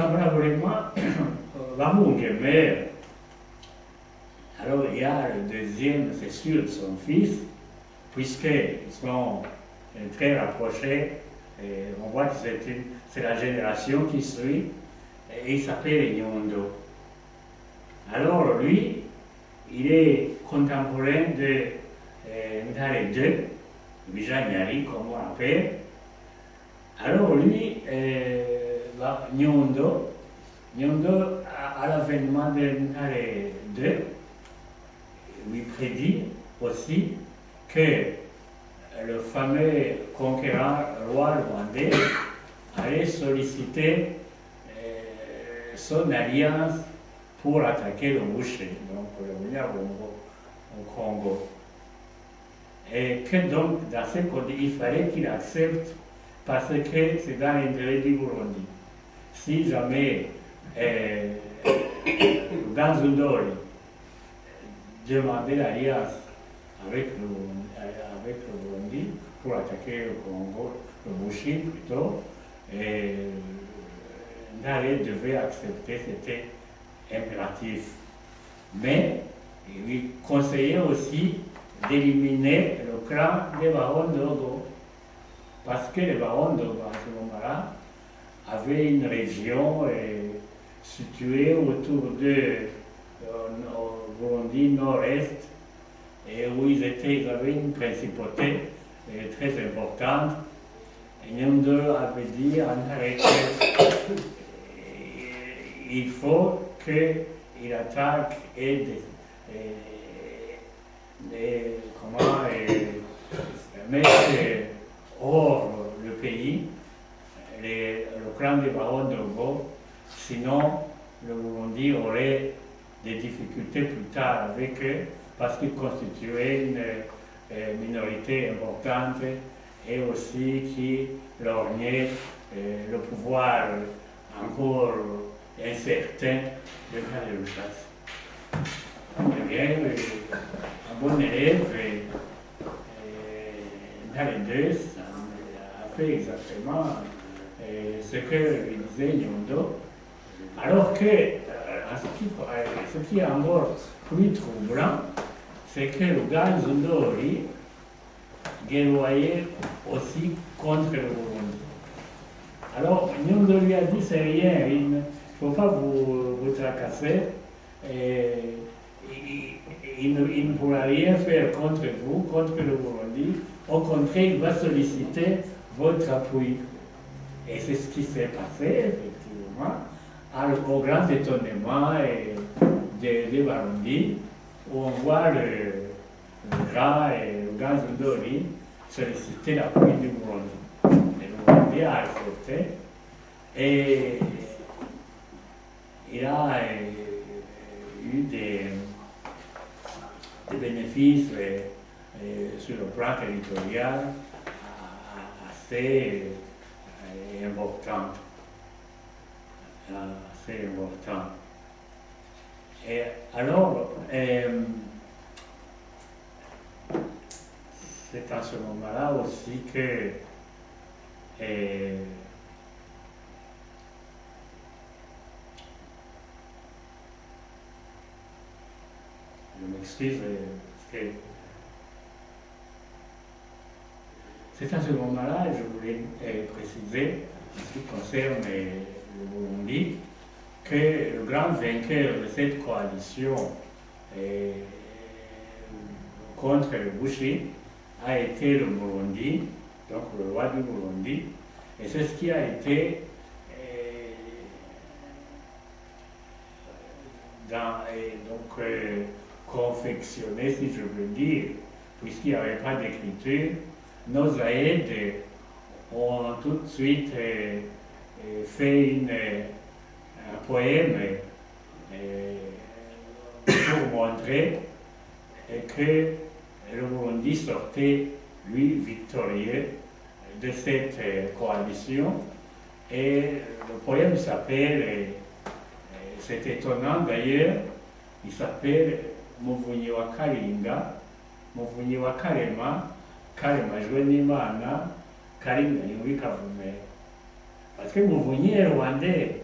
vraisemblablement, Ramungeme, alors il y a le deuxième, c'est sûr, son fils, puisqu'ils sont très rapprochés, et on voit que c'est la génération qui suit, et il s'appelle Nyondo. Alors lui, il est contemporain de Ndare II, Vijayanyari, comme on l'appelle. Alors lui, Nyondo, à l'avènement de Ndare II, lui prédit aussi que le fameux conquérant roi rwandais allait solliciter son alliance pour attaquer le Boucher, donc le Nyabongo au Congo. Et que donc, dans ce cas, il fallait qu'il accepte parce que c'est dans l'intérêt du Burundi. Si jamais Ganzundori demandait l'alliance avec le Burundi pour attaquer le Congo, le Boucher plutôt, et Ndare devait accepter, c'était impératif. Mais il lui conseillait aussi d'éliminer le clan des barons d'Ogo, parce que les barons d'Ogo, à ce moment-là, avaient une région située autour de Burundi nord-est, et où ils avaient une principauté très importante. Et Nyondo avait dit à Ndare qu'il faut qu'il attaque et mettre hors le pays le clan des barons d'Ogo, sinon le Burundi aurait des difficultés plus tard avec eux parce qu'ils constituaient une minorité importante et aussi qui lorgnait le pouvoir encore incertain de Kalerushas. Eh bien, un bon élève, Ndare II a fait exactement ce que lui disait Nyondo, alors que ce qui est encore plus troublant, c'est que le Ganzundori guerroyait aussi contre le Burundi. Alors, Nyondo lui a dit, c'est rien, il ne faut pas vous tracasser, il ne pourra rien faire contre vous, contre le Burundi. Au contraire, il va solliciter votre appui. Et c'est ce qui s'est passé, effectivement, au grand étonnement des Barundi, où on voit le Ganzundori solliciter l'appui du Burundi. Et le Burundi a accepté. Et il a eu des bénéfices sur le plan territorial assez importants. Et alors, c'est à ce moment-là aussi que je m'excuse, c'est à ce moment-là, je voulais préciser, en ce qui concerne le Burundi, que le grand vainqueur de cette coalition contre le Bushi a été le Burundi, donc le roi du Burundi, et c'est ce qui a été confectionné, si je veux dire, puisqu'il n'y avait pas d'écriture. Nos aïdes ont tout de suite fait un poème pour montrer que le Burundi sortait, lui, victorieux de cette coalition. Et le poème s'appelle, c'est étonnant d'ailleurs, il s'appelle Muvunyi wa Kalinga, Muvunyi wa Karema, Karemajwe n'Imana, Kalinga yumvi kavumera. Parce que Muvunyi est rwandais.